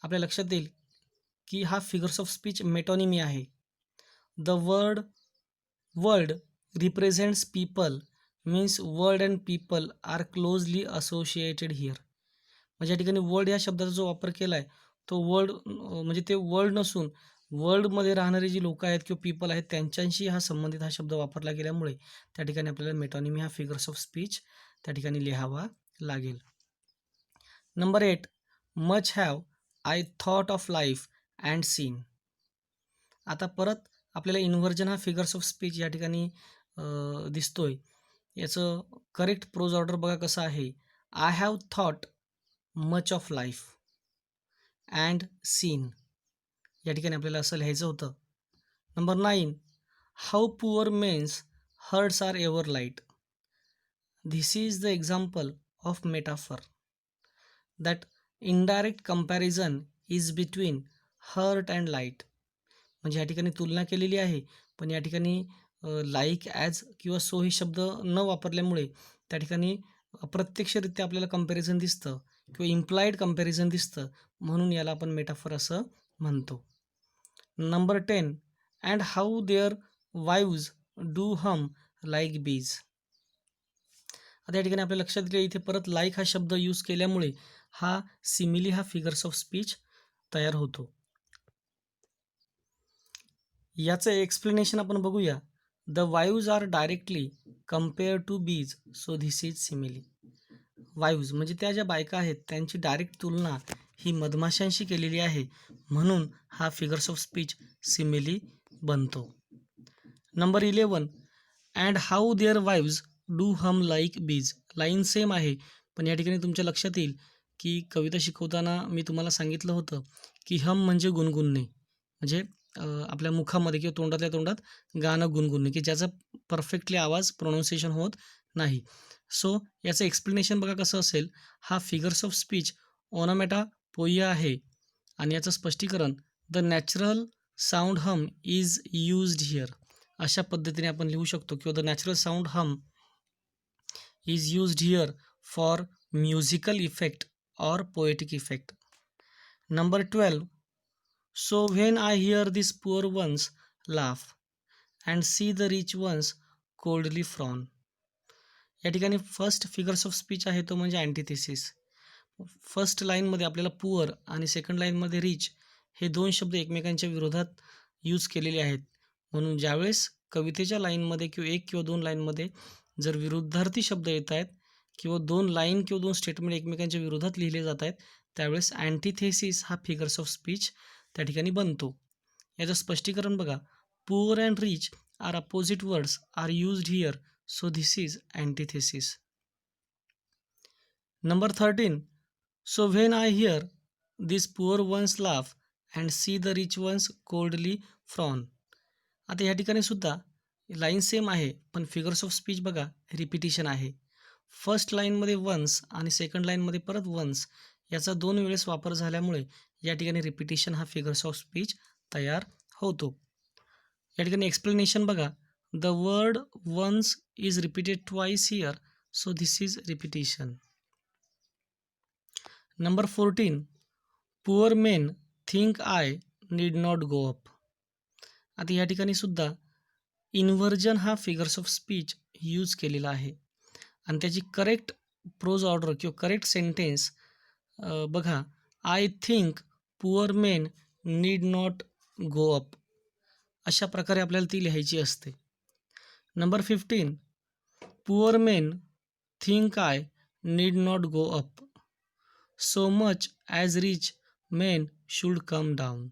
आपल्या लक्षात येईल की हा फिगर्स ऑफ स्पीच मेटॉनिमी आहे. The word represents people means word and people are closely associated here. म्हणजे या ठिकाणी वर्ल्ड या शब्दाचा जो वापर केला आहे तो वर्ल्ड म्हणजे ते वर्ल्ड नसून वर्ल्डमध्ये राहणारी जी लोकं आहेत किंवा पीपल आहेत त्यांच्याशी हा संबंधित हा शब्द वापरला गेल्यामुळे त्या ठिकाणी आपल्याला मेटॉनिमी हा फिगर्स ऑफ स्पीच त्या ठिकाणी लिहावा लागेल. Number 8, much have I thought of life and seen. आता परत आपल्याला इन्व्हर्जन हा फिगर्स ऑफ स्पीच या ठिकाणी दिसतोय. याचं करेक्ट प्रोज ऑर्डर बघा कसं आहे. I have thought much of life and seen. या ठिकाणी आपल्याला असं लिहायचं होतं. Number 9, how poor men's hearts are ever light. This is the example of metaphor that indirect comparison is between heart and light. म्हणजे या ठिकाणी तुलना केलेली आहे, पण या ठिकाणी लाईक ॲज किंवा सो हे शब्द न वापरल्यामुळे त्या ठिकाणी अप्रत्यक्षरित्या आपल्याला कंपॅरिझन दिसतं किंवा इम्प्लाइड कंपॅरिझन दिसतं, म्हणून याला आपण मेटाफर असं म्हणतो. Number 10, and how their wives do hum like bees. आता या ठिकाणी आपल्या लक्षात येईल इथे परत लाईक हा शब्द यूज केल्यामुळे हा सिमिली हा फिगर्स ऑफ स्पीच तयार होतो. याचं एक्सप्लेनेशन आपण बघूया. The wives are directly compare to bees so this is simile. Wives म्हणजे त्या ज्या बायका आहेत त्यांची डायरेक्ट तुलना ही मधमाशांशी केलेली आहे, म्हणून हा फिगर्स ऑफ स्पीच सिमिली बनतो. Number 11, and how their wives do hum like bees. Line same आहे, पण या ठिकाणी तुमच्या लक्षात येईल की कविता शिकवताना मी तुम्हाला सांगितलं होतं की हम म्हणजे गुणगुणणे, म्हणजे आपल्या मुखामध्ये किंवा तोंडातल्या तोंडात गाणं गुणगुणणे की ज्याचा परफेक्टली आवाज प्रोनाऊन्सिएशन होत नाही. सो याचं एक्सप्लेनेशन बघा कसं असेल. हा figures of speech onomatopoeia आहे आणि याचं स्पष्टीकरण the natural sound hum is used here. अशा पद्धतीने आपण लिहू शकतो किंवा the natural sound hum is used here for musical effect or poetic effect. Number 12, so when I hear this poor ones laugh and see the rich ones coldly frown. या ठिकाणी first figures of speech आहे तो म्हणजे अँटिथेसिस. First लाईनमध्ये आपल्याला poor आणि second लाईनमध्ये rich हे दोन शब्द एकमेकांच्या विरोधात यूज केलेले आहेत, म्हणून ज्यावेळेस कवितेच्या लाईनमध्ये किंवा एक किंवा दोन लाईनमध्ये जर विरुद्धार्थी शब्द येत आहेत किंवा दोन लाईन किंवा दोन स्टेटमेंट एकमेकांच्या विरोधात लिहिले जात आहेत त्यावेळेस अँटिथेसिस हा फिगर्स ऑफ स्पीच त्या ठिकाणी बनतो. याचं स्पष्टीकरण बघा. Poor and rich are opposite words are used here so this is antithesis. Number 13, so when I hear this poor ones laugh and see the rich ones coldly frown. आता या ठिकाणी सुद्धा लाईन सेम आहे, पण figures of speech बघा repetition आहे. First लाईनमध्ये ones आणि सेकंड लाईनमध्ये परत वन्स याचा दोन वेळेस वापर झाल्यामुळे या ठिकाणी रिपिटिशन हा फिगर्स ऑफ स्पीच तयार होतो. या ठिकाणी एक्सप्लेनेशन बघा. The word ones is repeated twice here so this is repetition. Number 14, poor men think I need not go up. आता या ठिकाणी सुद्धा इन्व्हर्जन हा फिगर्स ऑफ स्पीच यूज केलेला आहे आणि त्याची करेक्ट प्रोज ऑर्डर किंवा करेक्ट सेंटेन्स बघा. I think poor men need not go up. अशा प्रकारे आपल्याला ती लिहायची असते. Number 15, poor men think I need not go up so much as rich men should come down.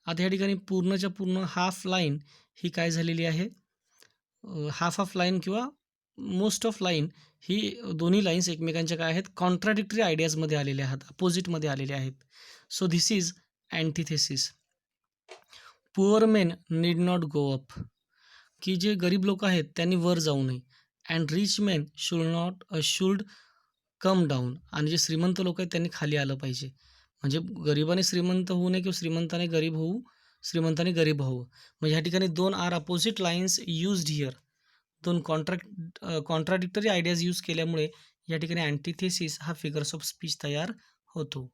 आता या ठिकाणी पूर्णच्या पूर्ण हाफ लाईन ही काय झालेली आहे. हाफ ऑफ लाईन किंवा मोस्ट ऑफ लाईन ही दोन्ही लाईन्स एकमेकांच्या काय आहेत कॉन्ट्राडिक्टरी आयडियाजमध्ये आलेल्या आहेत, अपोजिटमध्ये आलेले आहेत. So this is antithesis. Poor men need not go up की जे गरीब लोक आहेत त्यांनी वर जाऊ नये. And rich men should come down आणि जे श्रीमंत लोक आहेत त्यांनी खाली आलं पाहिजे. म्हणजे गरिबाने श्रीमंत होऊ नये किंवा श्रीमंताने गरीब व्हावं. म्हणजे ह्या ठिकाणी दोन are opposite lines used here. दोन कॉन्ट्राडिक्टरी आयडियाज यूज केल्यामुळे या ठिकाणी अँटिथेसिस हा फिगर्स ऑफ स्पीच तयार होतो.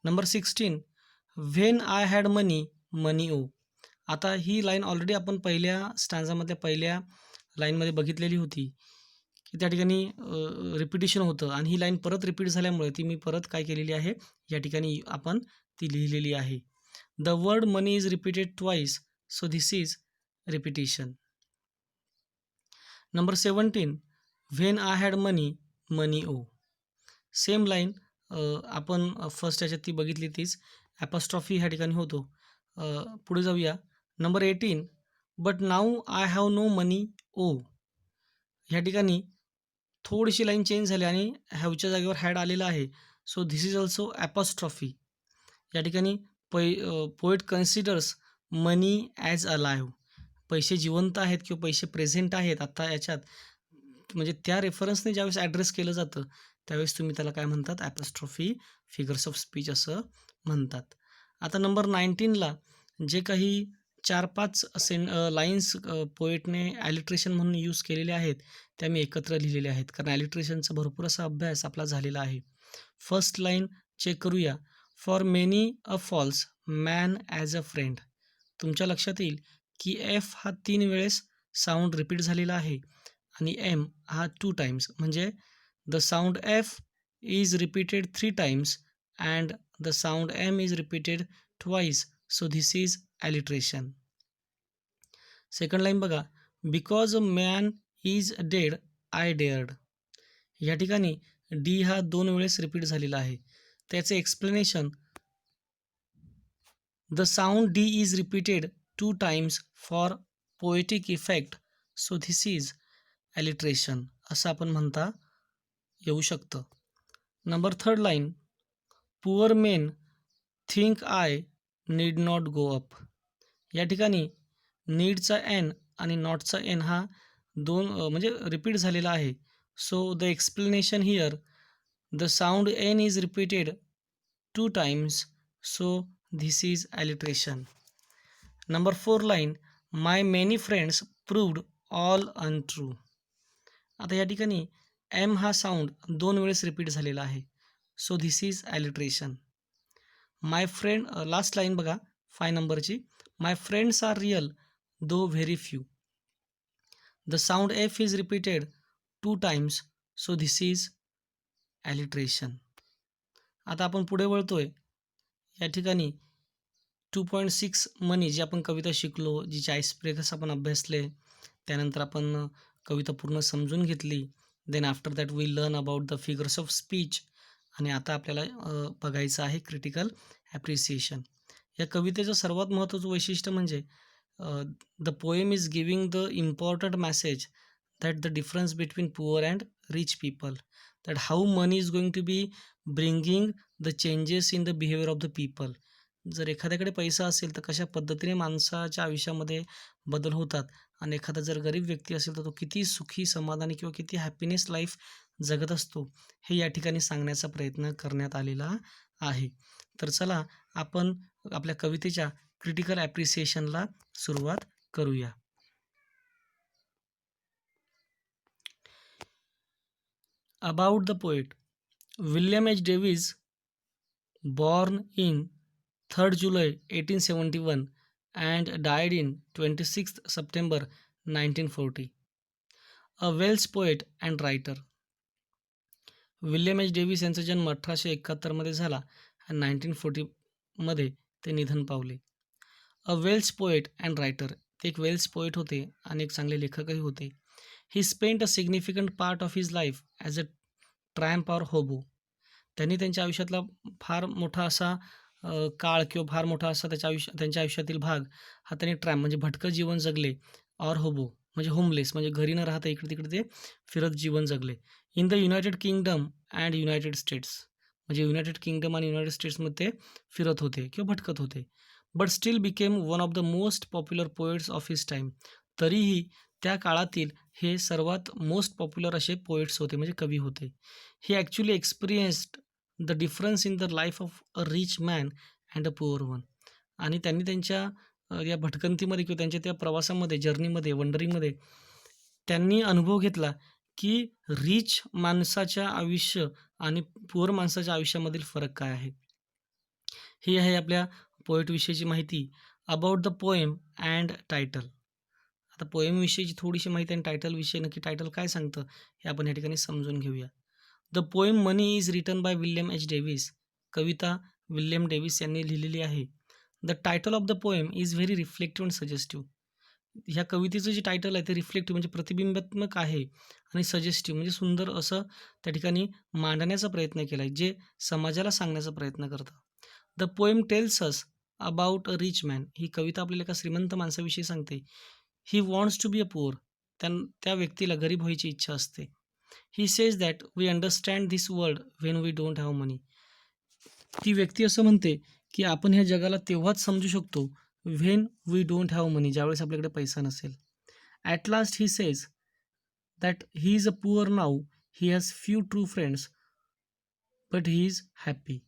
Number 16, when I had money, money ओ. आता ही लाईन ऑलरेडी आपण पहिल्या स्टॅन्झामधल्या पहिल्या लाईनमध्ये बघितलेली होती, की त्या ठिकाणी रिपिटिशन होतं आणि ही लाईन परत रिपीट झाल्यामुळे ती मी परत काय केलेली आहे, या ठिकाणी आपण ती लिहिलेली आहे. The word money is repeated twice, so this is repetition. Number 17, when I had money, money O. Same line आपण फर्स्ट ह्याच्यात ती बघितली तीच ॲपॉस्ट्रॉफी ह्या ठिकाणी होतो. पुढे जाऊया. Number 18, but now I have no money oh. ह्या ठिकाणी थोडीशी लाईन चेंज झाली आणि हॅवच्या जागेवर हॅड आलेला आहे. So this is also apostrophe. या ठिकाणी पोएट कन्सिडर्स मनी ॲज अलाइव्ह. पैसे जिवंत आहेत किंवा पैसे प्रेझेंट आहेत आता याच्यात, म्हणजे त्या रेफरन्सने ज्यावेळेस ॲड्रेस केलं जातं त्यावेळेस तुम्ही त्याला काय म्हणतात, ॲपॉस्ट्रॉफी फिगर्स ऑफ स्पीच असं म्हणतात. आता नंबर 19ला जे काही 4-5 लाईन्स पोएटने ॲलिट्रेशन म्हणून यूज केलेले आहेत त्या मी एकत्र लिहिलेल्या आहेत, कारण ॲलिट्रेशनचा भरपूर असा अभ्यास आपला झालेला आहे. फर्स्ट लाईन चेक करूया. For many a false man as a friend. तुमच्या लक्षात येईल की एफ हा 3 वेळेस साऊंड रिपीट झालेला आहे आणि एम हा 2 टाइम्स, म्हणजे the sound F is repeated 3 times and the sound M is repeated twice, so this is alliteration. Second line बघा. Because a man is dead I dared. या ठिकाणी डी हा 2 वेळेस रिपीट झालेला आहे. त्याचे explanation, the sound D is repeated 2 times for poetic effect, so this is alliteration असं आपण म्हणता येऊ शकतं. Number third line. Poor men think I need not go up. या ठिकाणी नीडचा एन आणि नॉटचा एन हा 2 म्हणजे रिपीट झालेला आहे. So the explanation here, the sound N is repeated 2 times, so this is alliteration. Number 4 line. My many friends proved all untrue. आता या ठिकाणी एम हा साऊंड 2 वेळेस रिपीट झालेला आहे. So this is alliteration. My friend, last line बघा 5 नंबरची. My friends are real though very few. The sound F is repeated 2 times, so this is alliteration. आता आपण पुढे वळतोय. या ठिकाणी 2.6 मनी जी आपण कविता शिकलो, जिचे आईस ब्रेकर्स आपण अभ्यासले, त्यानंतर आपण कविता पूर्ण समजून घेतली. Then after that we learn about the figures of speech. आणि आता आपल्याला बघायचं आहे क्रिटिकल ॲप्रिसिएशन. या कवितेचं सर्वात महत्त्वाचं वैशिष्ट्य म्हणजे the poem is giving the important message that the difference between poor and rich people, that how money is going to be bringing the changes in the behaviour of the people. जर एखाद्याकडे पैसा असेल तर कशा पद्धतीने माणसाच्या आयुष्यामध्ये बदल होतात आणि एखादा जर गरीब व्यक्ती असेल तर तो किती सुखी, समाधानी किंवा किती हॅपीनेस लाईफ जगत असतो, हे या ठिकाणी सांगण्याचा प्रयत्न करण्यात आलेला आहे. तर चला आपण आपल्या कवितेच्या क्रिटिकल ॲप्रिसिएशनला सुरुवात करूया. About the poet. William H Davis, born in 3rd July 1871 and died in 26th September 1940. A Welsh poet and writer. William H Davis यांचा जन्म 1871मध्ये झाला आणि 1940मध्ये ते निधन पावले. अ वेल्श पोएट अँड रायटर. ते एक वेल्श पोएट होते आणि एक चांगले लेखकही होते. ही spent a significant part of his life as a tramp or होबो. त्यांनी त्यांच्या आयुष्यातला फार मोठा असा काळ किंवा फार मोठा असा त्यांच्या आयुष्यातील भाग हा त्यांनी ट्रॅम्प म्हणजे भटकं जीवन जगले, ऑर होबो म्हणजे होमलेस म्हणजे घरी न राहता इकडे तिकडे ते फिरत जीवन जगले. In the United kingdom and United states म्हणजे युनायटेड किंगडम आणि युनायटेड स्टेट्समध्ये ते फिरत होते किंवा भटकत होते. But still became one of the most popular poets of his time. तरीही त्या काळातील हे सर्वात मोस्ट पॉप्युलर असे पोएट्स होते म्हणजे कवी होते. He actually experienced the difference in the life of a rich man and a poor one. आणि त्यांनी त्यांच्या या भटकंतीमध्ये किंवा त्यांच्या त्या प्रवासामध्ये, जर्नीमध्ये, वंडरिंगमध्ये त्यांनी अनुभव घेतला की रिच माणसाच्या आयुष्य आणि पुअर माणसाच्या आयुष्यामधील फरक काय आहे. ही आहे आपल्या पोएटविषयीची माहिती. About the poem and title. आता पोएमविषयीची थोडीशी माहिती आणि टायटलविषयी नक्की टायटल काय सांगतं हे आपण या ठिकाणी समजून घेऊया. The poem Money is written by William H Davies. कविता विल्यम डेव्हिस यांनी लिहिलेली आहे. The title of the poem is very reflective and suggestive. ह्या कवितेचं जे टायटल आहे ते रिफ्लेक्टिव्ह म्हणजे प्रतिबिंबात्मक आहे आणि सजेस्टिव्ह म्हणजे सुंदर असं त्या ठिकाणी मांडण्याचा प्रयत्न केला आहे, जे समाजाला सांगण्याचा प्रयत्न करतं. The poem tells us about a rich man. ही कविता आपल्याला एका श्रीमंत माणसाविषयी सांगते. He wants to be a poor. त्या व्यक्तीला गरीब व्हायची इच्छा असते. He says that we understand this world when we don't have money. ती व्यक्ती असं म्हणते की आपण ह्या जगाला तेव्हाच समजू शकतो व्हेन वी डोंट हॅव मनी, ज्यावेळेस आपल्याकडे पैसा नसेल. At last he says that he is a poor now, he has few true friends but he is happy.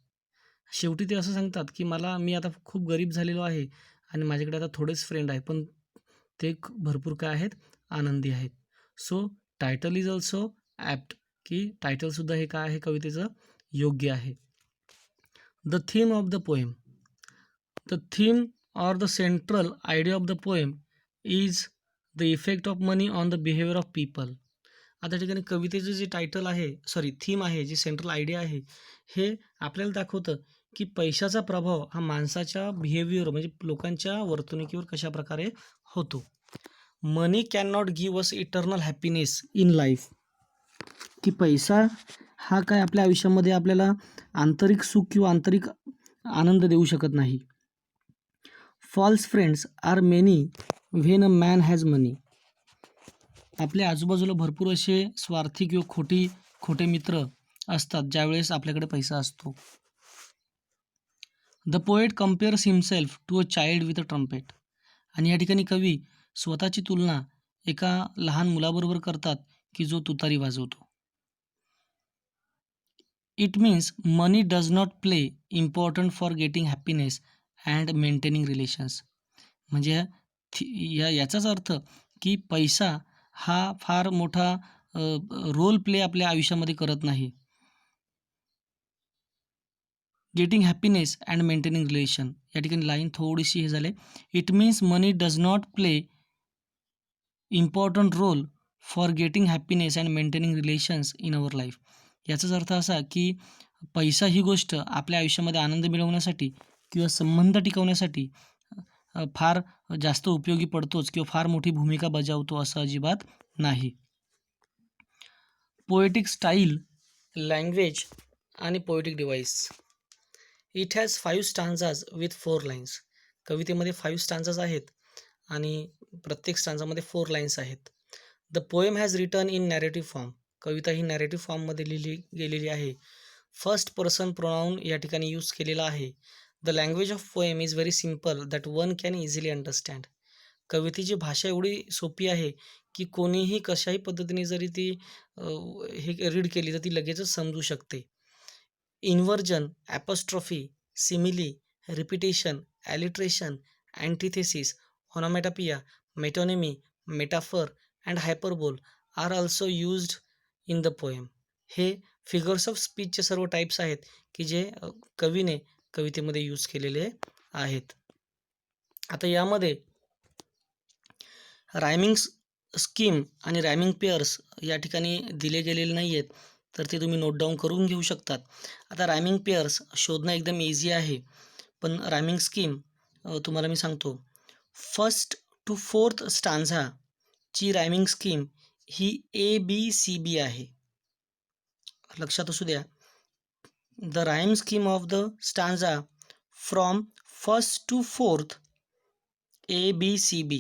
शेवटी ते असं सांगतात की मी आता खूप गरीब झालेलो आहे आणि माझ्याकडे आता थोडेच फ्रेंड आहेत, पण ते भरपूर काय आहेत, आनंदी आहेत. So title is also apt, की टायटलसुद्धा हे काय आहे कवितेचं योग्य आहे. The theme of the poem. The theme or the central idea of the poem is the effect of money on the behavior of people. आता ठिकाणी कवितेचं जे टायटल आहे, थीम आहे, जी सेंट्रल आयडिया आहे, हे आपल्याला दाखवतं की पैशाचा प्रभाव हा माणसाच्या बिहेवियर म्हणजे लोकांच्या वर्तणुकीवर कशा प्रकारे होतो. Money can not give us eternal happiness in life. की पैसा हा काय आपल्या आयुष्यामध्ये आपल्याला आंतरिक सुख किंवा आंतरिक आनंद देऊ शकत नाही. False friends are many when a man has money. आपल्या आजूबाजूला भरपूर असे स्वार्थी किंवा खोटे मित्र असतात ज्यावेळेस आपल्याकडे पैसा असतो. The poet compares himself to a child with a trumpet. आणि या ठिकाणी कवी स्वतःची तुलना एका लहान मुलाबरोबर करतात की जो तुतारी वाजवतो. It means money does not play important for getting happiness and maintaining relations. म्हणजे याचाच अर्थ की पैसा हा फार मोठा रोल प्ले आपल्या आयुष्यामध्ये करत नाही. Getting happiness and maintaining relation, या ठिकाणी लाईन थोडीशी हे झाले. It means money does not play important role for getting happiness and maintaining relations in our life. याचाच अर्थ असा की पैसा ही गोष्ट आपल्या आयुष्यामध्ये आनंद मिळवण्यासाठी किंवा संबंध टिकवण्यासाठी फार जास्त उपयोगी पडतोच किंवा फार मोठी भूमिका बजावतो असं अजिबात नाही. पोएटिक स्टाईल, लँग्वेज आणि poetic device. It has 5 stanzas with 4 lines. कवितेमध्ये 5 स्टांजाज आहेत आणि प्रत्येक स्टांजामध्ये 4 लाईन्स आहेत. The poem has written in narrative form. Kavita he narrative फॉर्ममध्ये लिहिली गेलेली आहे. फर्स्ट पर्सन प्रोनाऊन या ठिकाणी यूज केलेला आहे. The language of poem is very simple that one can easily understand. कवितेची भाषा एवढी सोपी आहे की कोणीही कशाही पद्धतीने जरी ती हे रीड केली तर ती लगेचच समजू शकते. Inversion, apostrophe, simile, repetition, alliteration, antithesis, onomatopoeia, metonymy, metaphor and hyperbole are also used in the poem. हे फिगर्स ऑफ स्पीचचे सर्व टाईप्स आहेत की जे कवीने कवितेमध्ये यूज केलेले आहेत. आता यामध्ये रायमिंग स्कीम आणि रायमिंग पेअर्स या ठिकाणी दिले गेलेले नाही आहेत, तर ते तुम्ही नोट डाऊन करून घेऊ शकतात. आता रायमिंग पेअर्स शोधणं एकदम इझी आहे, पण रायमिंग स्कीम तुम्हाला मी सांगतो. फर्स्ट टू फोर्थ स्टांझाची रायमिंग स्कीम ही ABCB आहे. लक्षात असू द्या. The rhyme scheme of the stanza from first to fourth ABCB.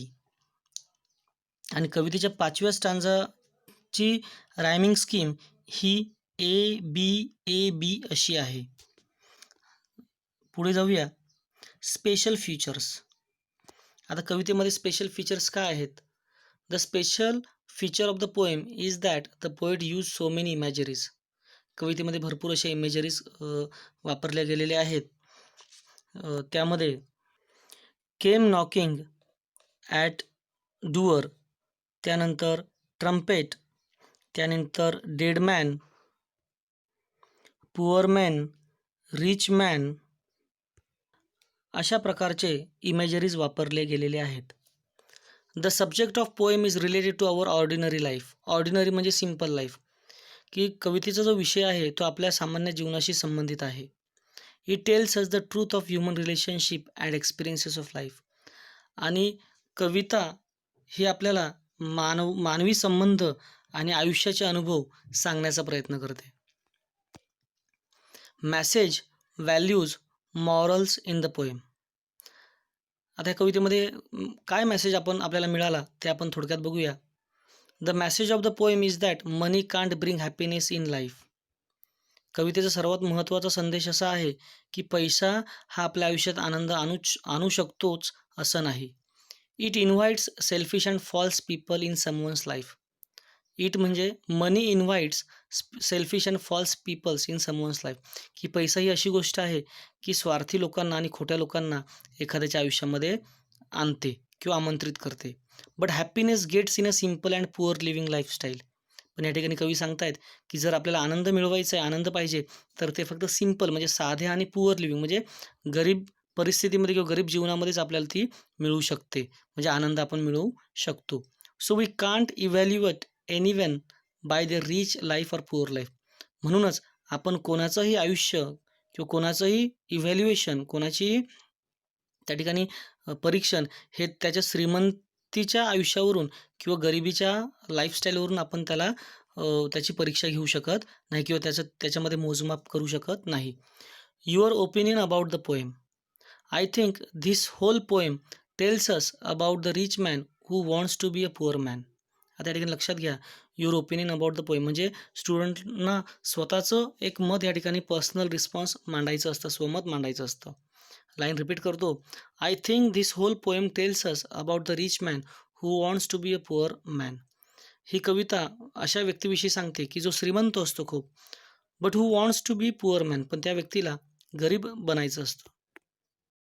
आणि कवितेच्या 5व्या स्टांजाची रायमिंग स्कीम ही ABAB अशी आहे. पुढे जाऊया. Special features. आता कवितेमध्ये स्पेशल फीचर्स काय आहेत? The special feature of the poem is that the poet use so many imageries. कवितेमध्ये भरपूर अशा इमेजरीज वापरल्या गेलेल्या आहेत. त्यामध्ये केम नॉकिंग ॲट डुअर, त्यानंतर ट्रम्पेट, त्यानंतर dead man, poor man, rich man, अशा प्रकारचे इमेजरीज वापरले गेलेले आहेत. The subject of poem is related to our ordinary life. Ordinary म्हणजे सिम्पल लाईफ, की कवितेचा जो विषय आहे तो आपल्या सामान्य जीवनाशी संबंधित आहे. It tells us the truth of human relationship and experiences of life. आणि कविता ही आपल्याला मानवी संबंध आणि आयुष्याचे अनुभव सांगण्याचा प्रयत्न करते. Message, values, morals in the poem. आता या कवितेमध्ये काय मेसेज आपल्याला मिळाला ते आपण थोडक्यात बघूया. The message of the poem is that money can't bring happiness in life. कवितेचा सर्वात महत्त्वाचा संदेश असा आहे की पैसा हा आपल्या आयुष्यात आनंद आणू शकतोच असं नाही. It invites selfish and false people in someone's life. It म्हणजे money invites selfish and false peoples in someone's life, की पैसा ही अशी गोष्ट आहे की स्वार्थी लोकांना आणि खोट्या लोकांना एखाद्याच्या आयुष्यामध्ये आणते किंवा आमंत्रित करते. But happiness gets in a simple and poor living lifestyle. पण या ठिकाणी कवी सांगतायत की जर आपल्याला आनंद मिळवायचा आहे, आनंद पाहिजे, तर ते फक्त सिम्पल म्हणजे साधे आणि पुअर लिव्हिंग म्हणजे गरीब परिस्थितीमध्ये किंवा गरीब जीवनामध्येच आपल्याला ती मिळू शकते, म्हणजे आनंद आपण मिळवू शकतो. So we can't evaluate anyone by the rich life or poor life. म्हणूनच आपण कोणाचंही आयुष्य किंवा कोणाचंही इव्हॅल्युएशन, कोणाचीही त्या ठिकाणी परीक्षण हे त्याच्या श्रीमंतीच्या आयुष्यावरून किंवा गरिबीच्या लाईफस्टाईलवरून आपण त्याची परीक्षा घेऊ शकत नाही किंवा त्याच्यामध्ये मोजमाप करू शकत नाही. Your opinion about the poem. I think this whole poem tells us about the rich man who wants to be a poor man. आता या ठिकाणी लक्षात घ्या, your opinion about the poem म्हणजे स्टुडंटना स्वतःचं एक मत या ठिकाणी पर्सनल रिस्पॉन्स मांडायचं असतं, स्वमत मांडायचं असतं. लाईन रिपीट करतो. I think this whole poem tells us about the rich man who wants to be a poor man. ही कविता अशा व्यक्तीविषयी सांगते की जो श्रीमंत असतो खूप, but who wants to be poor man, पण त्या व्यक्तीला गरीब बनायचं असतं.